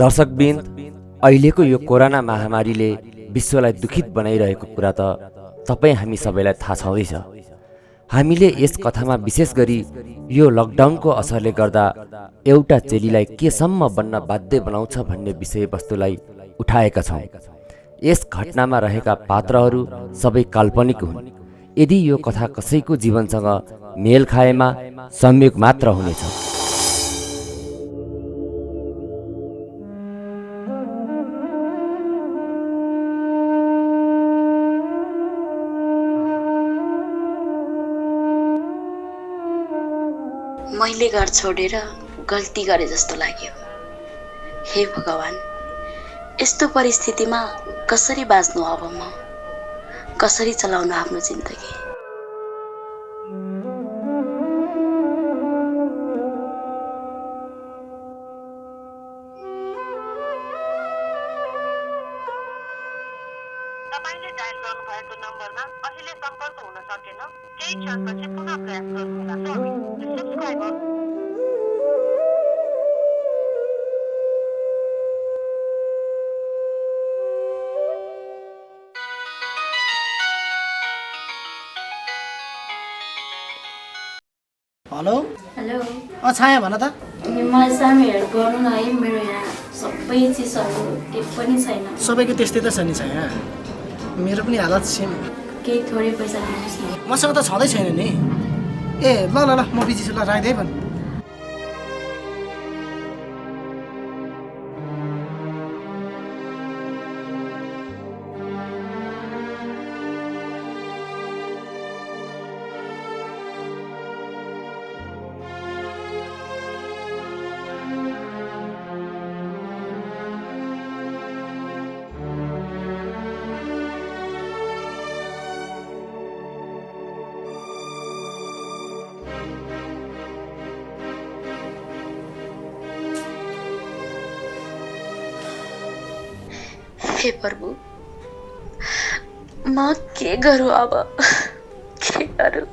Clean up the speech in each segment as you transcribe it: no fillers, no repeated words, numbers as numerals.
दर्शकबिन्द, अहिलेको यो कोरोना महामारीले विश्वलाई दुखित बनाइरहेको कुरा त तपाईँ हामी सबैलाई थाहा छँदैछ। हामीले यस कथामा विशेष गरी यो लकडाउनको असरले गर्दा एउटा चेलीलाई केसम्म बन्न बाध्य बनाउँछ भन्ने विषयवस्तुलाई उठाएका छौँ। यस घटनामा रहेका पात्रहरू सबै काल्पनिक हुन्। यदि यो कथा कसैको जीवनसँग मेल खाएमा संयोग मात्र हुनेछ। मैले घर छोडेर गल्ती गरे जस्तो लाग्यो। हे भगवान, यस्तो परिस्थितिमा कसरी बाँच्नु अब म? कसरी चलाउनु आफ्नो जिन्दगी? तपाईले डायल गर्नुभएको नम्बरमा अहिले सम्पर्क हुन सकेन। केही क्षणपछि पुनः प्रयास गर्नुहोला। Sorry, the subscriber. Hello hello छाया भन त। मलाई सानो हेल्प गर्नु न है। मेरो यहाँ सबै चिजहरू केही पनि छैन। सबैको त्यस्तै त छ नि छाया, मेरो पनि हालत सेम। केही थोरै पैसा दिनुहोस् न। मसँग त छँदै छैन नि। ए ल ल ल, म बिजी छु, ल राख्दै भन्। हे प्रभु, म के गरौँ अब? के गरौँ?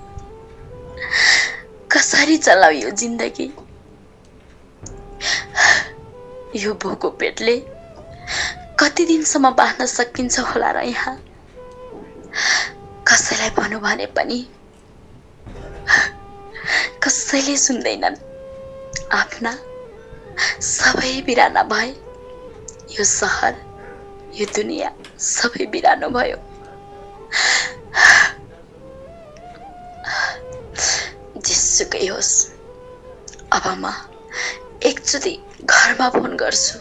कसरी चलाऊ यो जिन्दगी? यो भोको पेटले कति दिनसम्म बाँच्न सकिन्छ होला र यहाँ? कसैलाई भनौँ भने पनि कसैले सुन्दैनन्। आफ्ना सबै बिराना भए। यो सहर, यो दुनिया सबै बिरानो भयो। जेसुकै होस्, अब म एकचोटि घरमा फोन गर्छु।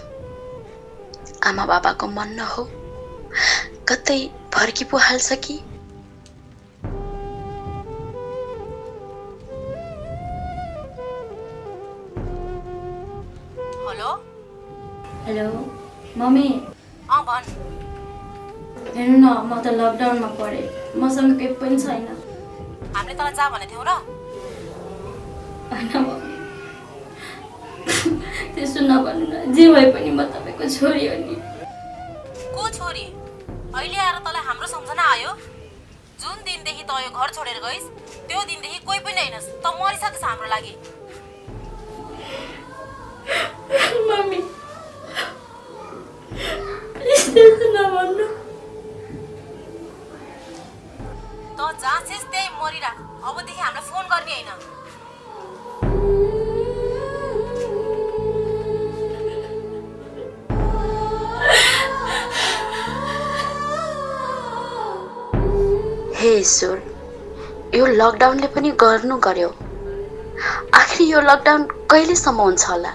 आमा बाबाको मन न हो कतै फर्की पो हाल्छ कि? हेलो हेलो मम्मी, भन। हेर्नु न, म त लकडाउनमा परेँ। मसँग केही पनि छैन। हामीले तँलाई जा भनेको थियौँ र? होइन मम्मी, त्यसो नभन्नु न। जे भए पनि म तपाईँको छोरी हो नि। को छोरी? अहिले आएर तँलाई हाम्रो सम्झना आयो? जुन दिनदेखि तँ यो घर छोडेर गइस् त्यो दिनदेखि कोही पनि हैनस्। त मरिसकिस् हाम्रो लागि। मम्मी, त्यस्तो नभन्नु। त जहाँ छेस् त्यही मरिराख। अबदेखि हामीलाई फोन गर्ने होइन। हे ईश्वर, यो लकडाउनले पनि गर्नु गर्यो। आखिर यो लकडाउन कहिलेसम्म हुन्छ होला?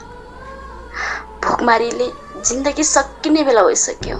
भोकमारीले जिन्दगी सकिने बेला भइसक्यो।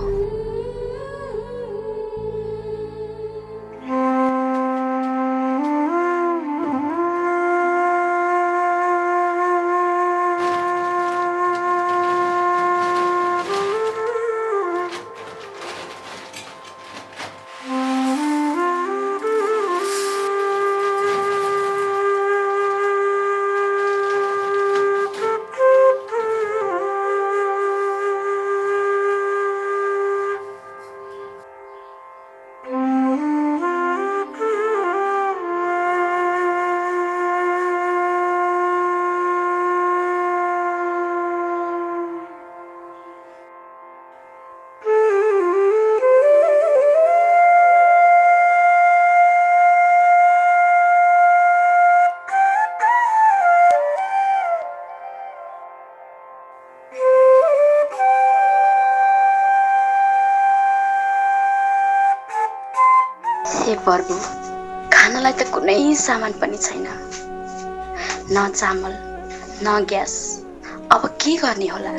प्रभु खानलाई त कुनै सामान पनि छैन, न चामल न ग्यास। अब के गर्ने होला?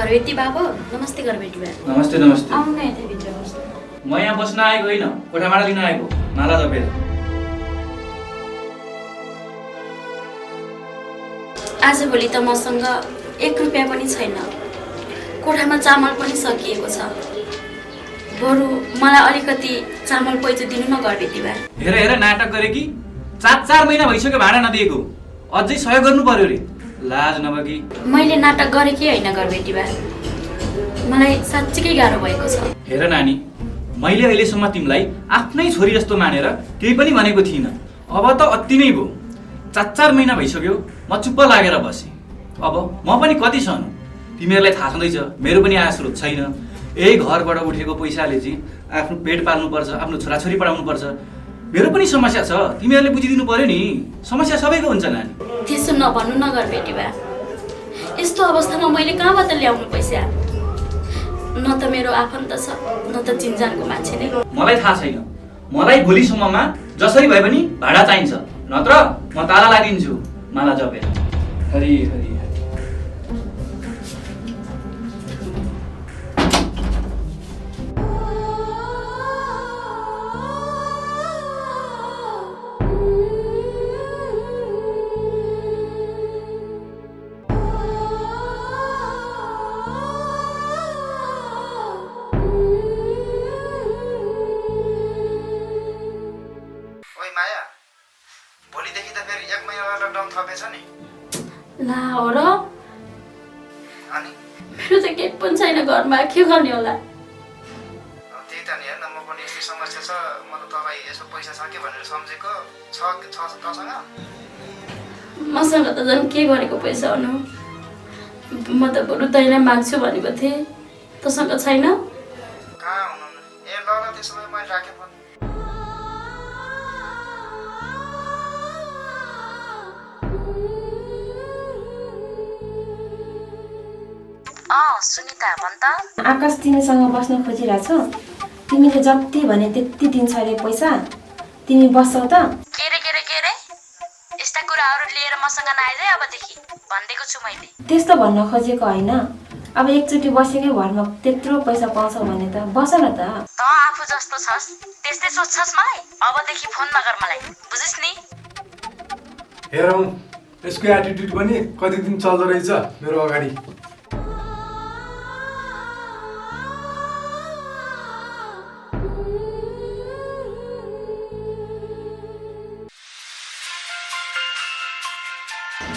घरबेटी बाबु, नमस्ते घरबेटी बा। नमस्ते नमस्ते। आउनु न यता भित्र बस्नु। म यहाँ बस्न आएको होइन, कोठाबाट लिन आएको। माला जपेर। आजभोलि त मसँग 1 रुपियाँ पनि छैन, कोठामा चामल पनि सकिएको छ। बरु मलाई अलिकति चामल पैसा दिनु न घरबेटी बा। हेर हेर नाटक गरे कि 4 महिना भइसक्यो भाडा नदिएको, अझै सहयोग गर्नु पर्यो रे। लाज नभएकी। मैले नाटक गरेकै होइन घरबेटी बा, मलाई साँच्चीकै गाह्रो भएको छ। हेर नानी, मैले अहिलेसम्म तिमीलाई आफ्नै छोरी जस्तो मानेर केही पनि भनेको थिइनँ। अब त अति नै भयो। 4 महिना भइसक्यो म चुप्प लागेर बसेँ। अब म पनि कति सानो, तिमीहरूलाई थाहा छँदैछ मेरो पनि आय स्रोत छैन। यही घरबाट उठेको पैसाले चाहिँ आफ्नो पेट पाल्नुपर्छ, आफ्नो छोराछोरी पढाउनुपर्छ। मेरो पनि समस्या छ, तिमीहरूले बुझिदिनु पर्यो नि। समस्या सबैको हुन्छ नानी। त्यसो नभन्नु न घरबेटी बा, यस्तो अवस्थामा मैले कहाँबाट ल्याउनु पैसा? न त मेरो आफन्त छ, न त चिन्जानको मान्छे नै। मलाई थाहा छैन, मलाई भोलिसम्ममा जसरी भए पनि भाडा चाहिन्छ, नत्र म ताला लागिदिन्छु। माला जपेर। हरि हरि हरि। भोलिदेखि त फेरि 1 महिनालाई लकडाउन थपेछ नि। ला हो र? अनि मेरो त केही पनि छैन घरमा, के गर्ने होला? त्यही त नि, हेर्न म पनि यस्तै समस्या छ। म त तँलाई यसो पैसा छ कि भनेर सम्झेको। छ तँसँग? मसँग त झन् के गरेको पैसा हुनु? म त बरु तैँलाई माग्छु भनेको थिएँ, तँसँग छैन? कहाँ हुनु? ए ल ल, त्यसो भए मैले राखेँ फोन। सुनिता भन् त। आकाश तिमीसँग बस्न खोजिरहेछ, तिमीले जति भने त्यति दिन्छ अरे पैसा, तिमी बस्छौ त? के रे यस्ता कुराहरू लिएर मसँग नआइज है अबदेखि, भन्देको छु मैले। त्यस्तो भन्न खोजेको होइन, अब एकचोटि बसेकै भरमा त्यत्रो पैसा पाउँछौ भने त बस न त। त आफू जस्तो छस् त्यस्तै सोच्छस् मलाई। अबदेखि फोन नगर मलाई, बुझिस् नि? हेरौँ यसको एटिट्युड पनि कति दिन चल्दो रहेछ मेरो अगाडि।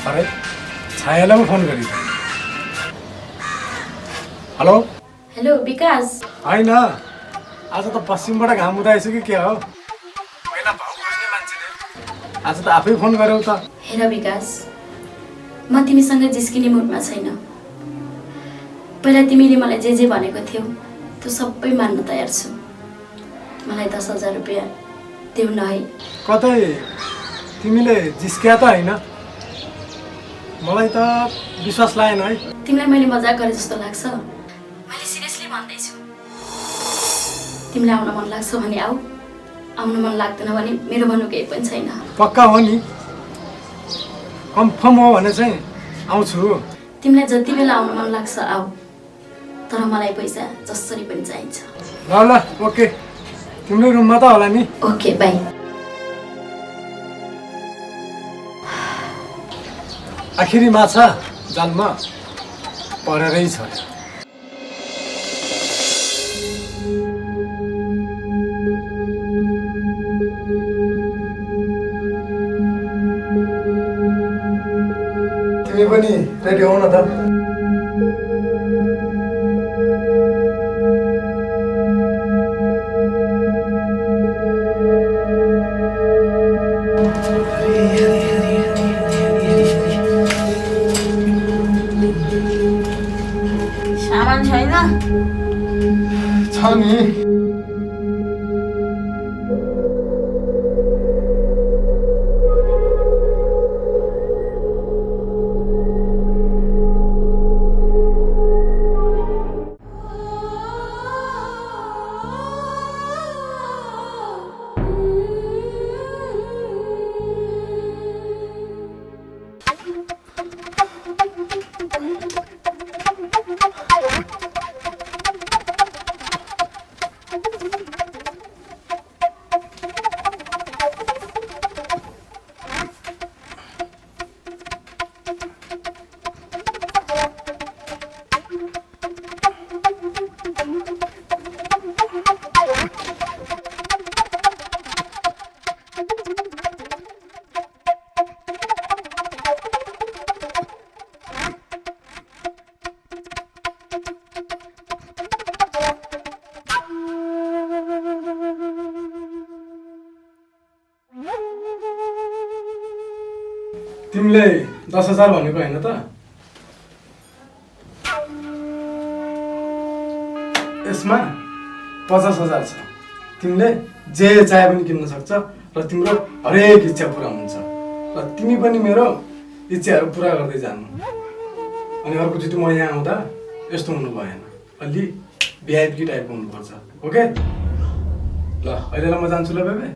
अरे छायालाई पो फोन गरी। हेलो हेलो विकास। होइन, आज त पश्चिमबाट घाम उदाएछ कि के हो? पहिला भाउ खोज्ने मान्छेले आज त आफै फोन गर्यौ त। हेर विकास, म तिमीसँग जिस्किने मुडमा छैन। पहिला तिमीले मलाई जे भनेको थियौ त्यो सबै मान्न तयार छु। मलाई 10,000 रुपियाँ देऊ न है। कतै तिमीले जिस्क्या त होइन? मलाई त विश्वास लागेन है। तिमीलाई मैले मजाक गरे जस्तो लाग्छ? मैले सिरियसली भन्दैछु। तिमीलाई आउन मन लाग्छ भने आऊ, आउनु मन लाग्दैन भने मेरो भन्नु केही पनि छैन। पक्का हो नि? कन्फर्म हो भने चाहिँ आउँछु। तिमीलाई जति बेला आउनु मन लाग्छ आऊ, तर मलाई पैसा जसरी पनि चाहिन्छ। ल ल ओके, तिम्रो रुममा त होला नि? Okay by. आखिरी माछा जालमा परेरै छ। तिमी पनि रेडी हौ न त? सामान छैन? छ नि। तिमीले 10,000 भनेको होइन त? यसमा 50,000 छ। तिमीले जे चाहे पनि किन्न सक्छ र तिम्रो हरेक इच्छा पुरा हुन्छ। र तिमी पनि मेरो इच्छाहरू पुरा गर्दै जानु। अनि अर्कोचोटि म यहाँ आउँदा यस्तो हुनु भएन, अलि भिआइपी टाइपको हुनुपर्छ। ओके ल, अहिलेलाई म जान्छु ल बेबे।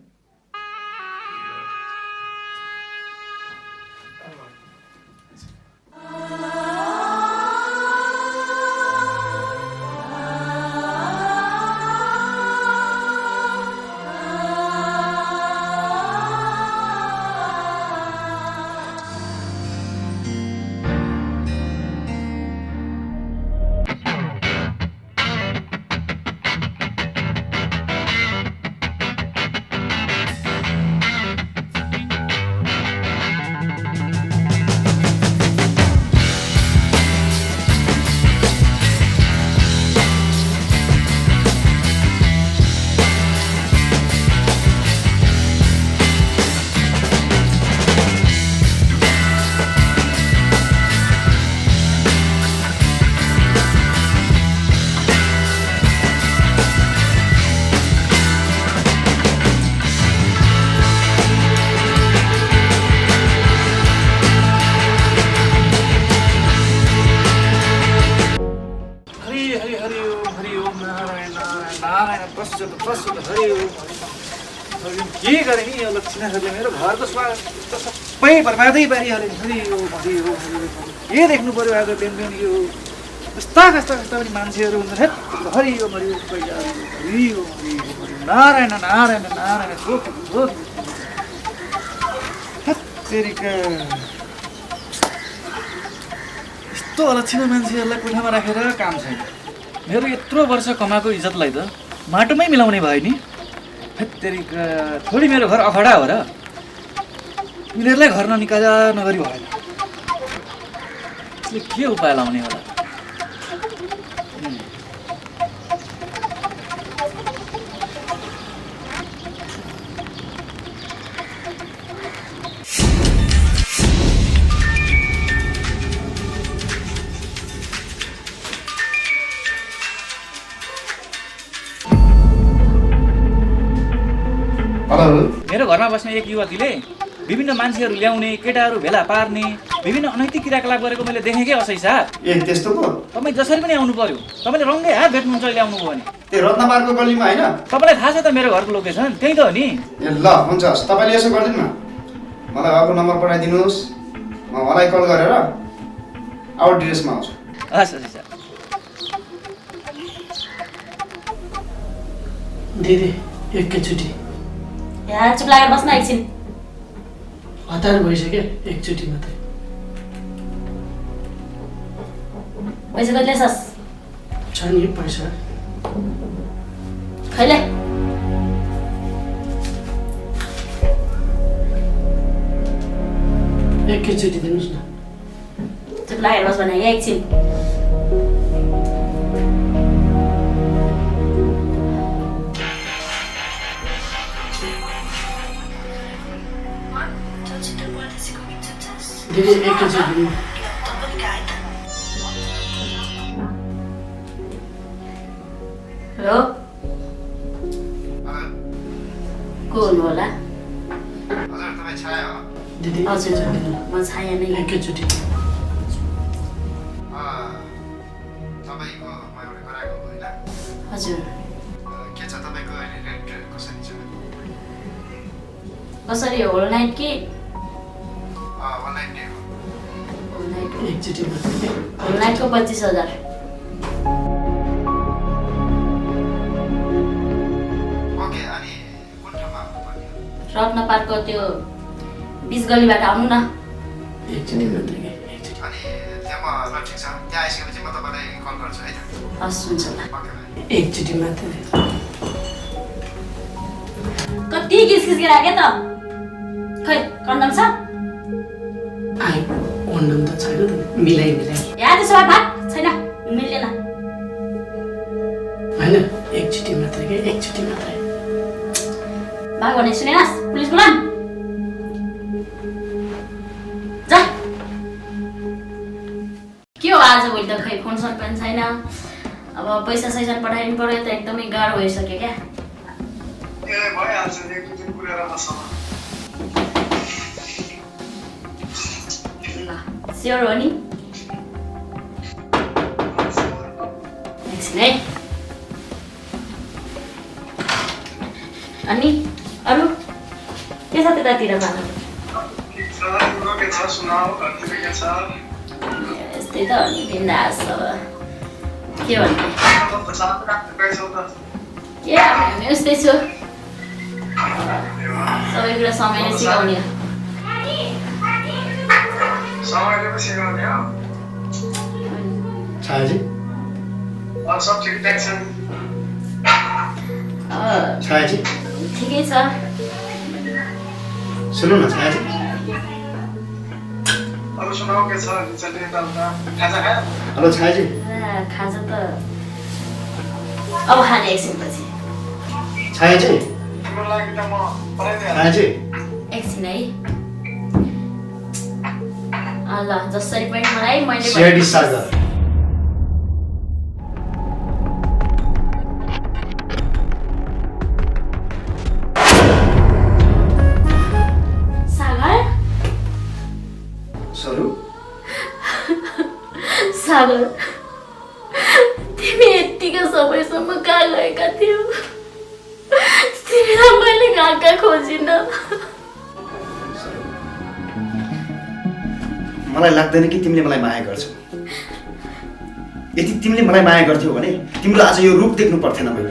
के गरे नि यो लक्ष्मीहरूले मेरो घरको स्वागत त सबै बर्बादै पारिहाल्यो। हरियो के देख्नु पर्यो आज बिहान बिहान यो कस्ता कस्ता कस्ता पनि मान्छेहरू हुन्छ। हरियो मरियो हरियो नारायण नारायण नारायण यस्तो अलक्षिण मान्छेहरूलाई कोठामा राखेर काम छैन। मेरो यत्रो वर्ष कमाएको इज्जतलाई त माटोमै मिलाउने भयो नि। थोडी मेरो घर अखडा हो र? यिनीहरूलाई घर ननिकाला नगरी भएन। यसले के उपाय लाउने होला? मेरो घरमा बस्ने एक युवतीले विभिन्न मान्छेहरू ल्याउने, केटाहरू भेला पार्ने, विभिन्न अनैतिक क्रियाकलाप गरेको मैले देखेँ कि असै साहब। ए त्यस्तो पो? तपाईँ जसरी पनि आउनु पर्यो। तपाईँले रङ्गै हात भेट्नुहुन्छ अहिले आउनुभयो भने। त्यो रत्नबारको गल्लीमा होइन? तपाईँलाई थाहा छ त मेरो घरको लोकेसन, त्यही त हो नि। ए ल हुन्छ, तपाईँले यसो गरिदिनु न, मलाई अर्को नम्बर पठाइदिनुहोस्, म उहाँलाई कल गरेर आउट ड्रेसमा आउँछु। हस् असै साहब। दिदी एकैचोटि यहाँ चुप लागेर बस्न एकछिन। हतार भइसक्यो, एकचोटि मात्रै। पैसा कति ल्याछस्? छ नि पैसा। खैले एकैचोटि दिनुहोस् न। चुप लागेर बस भने यहाँ एकछिन। दिदी एकैचोटि दिनु। हो को हुनु होला? हजुर तपाईँ छाया हो? दिदी हजुर एकैचोटि दिनु। म छाया नै। एकैचोटि तपाईँको म एउटा गराएको होइन? हजुर के छ तपाईँको अहिले रेन्ट कसरी छ? कसरी होल नाइट कि? वान नाइट डे हो। होल नाइट हो। एकचोटि मात्रै। होल नाइटको 25,000। ओके, अनि कुन ठाउँमा आउनुपर्ने? रत्न पार्कको त्यो 20 गल्लीबाट आउनु न। एकचोटि मात्रै के एकचोटि। अनि त्यहाँ म ल ठिक छ, त्यहाँ आइसकेपछि म तपाईँलाई कल गर्छु है त। हस् हुन्छ ल। ओके भाइ। एकचोटि मात्रै। कति किसकिस गराके त? खै कन्डम छ? आइ कन्डम त छैन त, मिलाइ। यहाँ त्यसो भए भाग छैन, मिल्दैन। होइन एकचोटि मात्रै के एकचोटि मात्रै। भाग भने सुनेनस्? पुलिस बोलाउँ। जा। के हो आजभोलि त खै फोन सोन पनि छैन। अब पैसा सैसा पठाइदिनु पर्यो त एकदमै गाह्रो भइसक्यो क्या। ए भइहाल्छ, एक दुई दिन पुऱ्याएर बस्छ। ल स्योर हो नि? एकछिन है। अनि अरू के छ त्यतातिर भानु? यस्तै त हो नि, बिन्दास अब के भन्ने। के अब यस्तै छु, सबै कुरा समयले सिकाउने हो। छायाजी सब ठिकठाक छ। छायाजी ठिकै छ। सुन्नु न छायाजी, अब सुनाऊ के छ? खाजा खायो? हेलो छायाजी। खाजा त अब खाने एकछिनपछि। छायाजी तिम्रो लागि त म पढाइदिइहाल्छु। छायाजी एकछिन है। ल जसरी पनि मलाई मैले सिआइडी सागर। सागर स्वरूप सागर तिमी यतिको समयसम्म कहाँ गएका थियौ? तिमीलाई मैले कहाँ कहाँ खोजिनँ। मलाई लाग्दैन कि तिमीले मलाई माया गर्छौ। यदि तिमीले मलाई माया गर्थ्यौ भने तिम्रो आज यो रूप देख्नु पर्थेन मैले।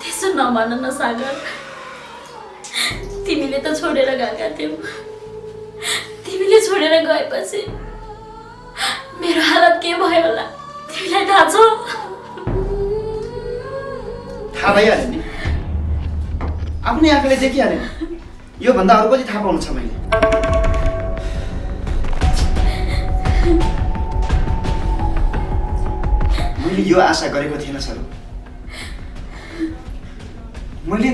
त्यसो नभन न सागर। तिमीले त छोडेर गएका थियौ। तिमीले छोडेर गएपछि मेरो हालत के भयो होला तिमीलाई थाहा छ? थाहा भइहाल्यो नि, आफ्नै आँखाले देखिहालेँ। यो भन्दा अरू कति थाहा पाउनु छ मैले? मैले यो आशा गरेको थिएन सर। मैले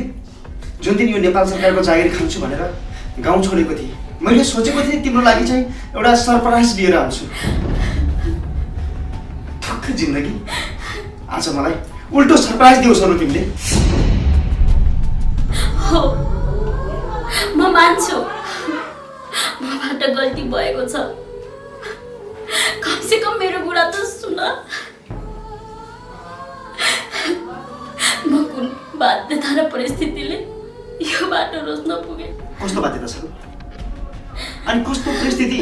जुन दिन यो नेपाल सरकारको जागिर खान्छु भनेर गाउँ छोडेको थिएँ, मैले सोचेको थिएँ तिम्रो लागि चाहिँ एउटा सरप्राइज लिएर आउँछु। ठक्क जिन्दगी आज मलाई उल्टो सरप्राइज दियो सर तिमीले। हो, म मान्छु मबाट गल्ती भएको छ। कमसे कम मेरो कुरा त सुन। म कुन बाध्यता र परिस्थितिले यो बाटो रोज्न पुगे? कस्तो बाध्यता छ अनि कस्तो परिस्थिति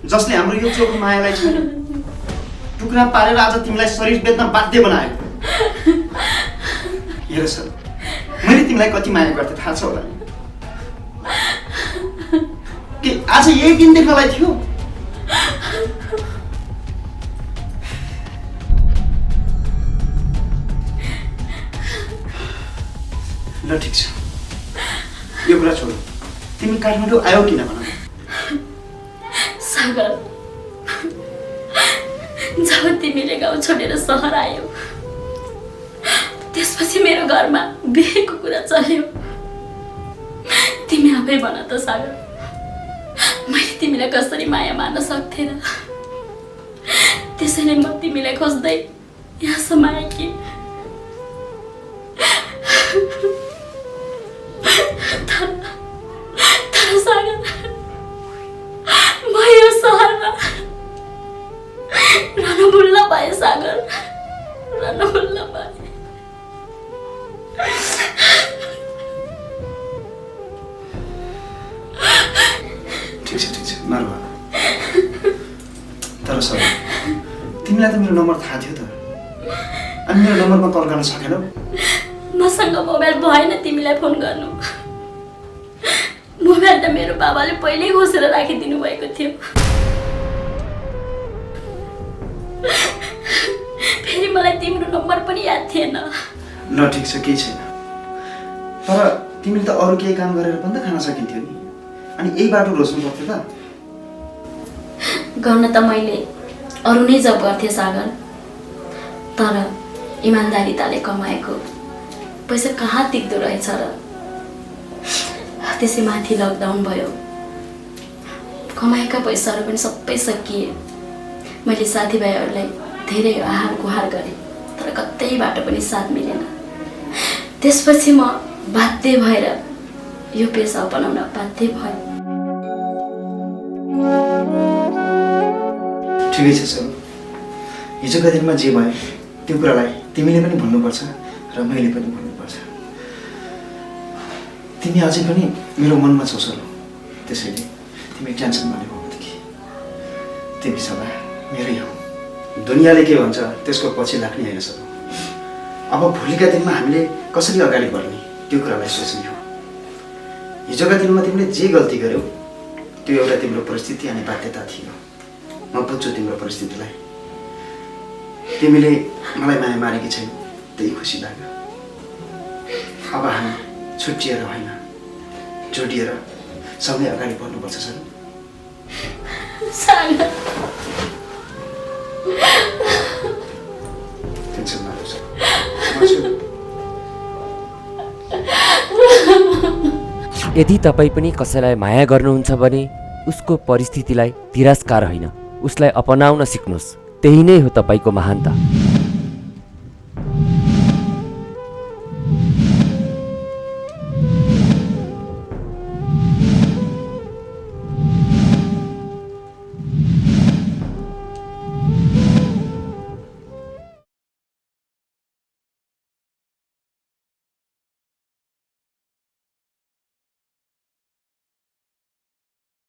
जसले हाम्रो यो चोखो मायालाई चाहिँ टुक्रा पारेर आज तिमीलाई शरीर बेच्न बाध्य बनायो? हेर सर, मैले तिमीलाई कति माया गर्थेँ थाहा छ होला नि? के आज यही दिन देख्नलाई थियो? ल ठिक छ, यो कुरा छोड। तिमी काठमाडौँ आयो किन भन? सागर, जब तिमीले गाउँ छोडेर सहर आयो त्यसपछि मेरो घरमा बिहेको कुरा चल्यो। तिमी आफै भन त सागर, मैले तिमीलाई कसरी माया मार्न सक्थेन? त्यसैले म तिमीलाई खोज्दै यहाँसम्म आएँ कि तर सागर, म यो सहरमा रनभुल्न पाएँ सागर, रनभुल्न पाएँ। ठिक छ नर्वा। तर सर, तिमीलाई त मेरो नम्बर थाहा थियो त, अनि मेरो नम्बरमा कल गर्न सकेनौ? मसँग मोबाइल भएन तिमीलाई फोन गर्नु। मोबाइल त मेरो बाबाले पहिल्यै घोसेर राखिदिनु भएको थियो। फेरि मलाई तिम्रो नम्बर पनि याद थिएन। ल ठिक छ, केही छैन। तर तिमीले त अरू केही काम गरेर पनि त खान सकिन्थ्यो नि, अनि यही बाटो रोज्नु पर्थ्यो त? गर्न त मैले अरू नै जब गर्थेँ सागर, तर इमान्दारिताले कमाएको पैसा कहाँ टिक्दो रहेछ र? त्यसै माथि लकडाउन भयो, कमाएका पैसाहरू पनि सबै सकिए। मैले साथीभाइहरूलाई धेरै आहार गुहार गरेँ, तर कतैबाट पनि साथ मिलेन। त्यसपछि म बाध्य भएर यो पेसा अपनाउन बाध्य भएँ। ठिकै छ सर, हिजोका दिनमा जे भयो त्यो कुरालाई तिमीले पनि भुल्नुपर्छ र मैले पनि भुल्नुपर्छ। तिमी अझै पनि मेरो मनमा छौ सर, त्यसैले तिमी टेन्सन नलिनु। तिमी सदा मेरै हो। दुनियाँले के भन्छ त्यसको पछि लाग्ने होइन सर। अब भोलिका दिनमा हामीले कसरी अगाडि बढ्ने त्यो कुरालाई सोच्ने हो। हिजोका दिनमा तिमीले जे गल्ती गर्यौ त्यो एउटा तिम्रो परिस्थिति अनि बाध्यता थियो। म बुझ्छु तिम्रो परिस्थितिलाई। तिमीले मलाई माया मारेकी छैन, त्यही खुसी लाग्यो। अब हामी छुट्टिएर होइन, जोडिएर सँगै अगाडि बढ्नुपर्छ सर। टेन्सन नलिनु सर। यदि तपाईँ पनि कसैलाई माया गर्नुहुन्छ भने उसको परिस्थितिलाई तिरस्कार होइन, उसलाई अपनाउन सिक्नुहोस्। त्यही नै हो तपाईँको महानता।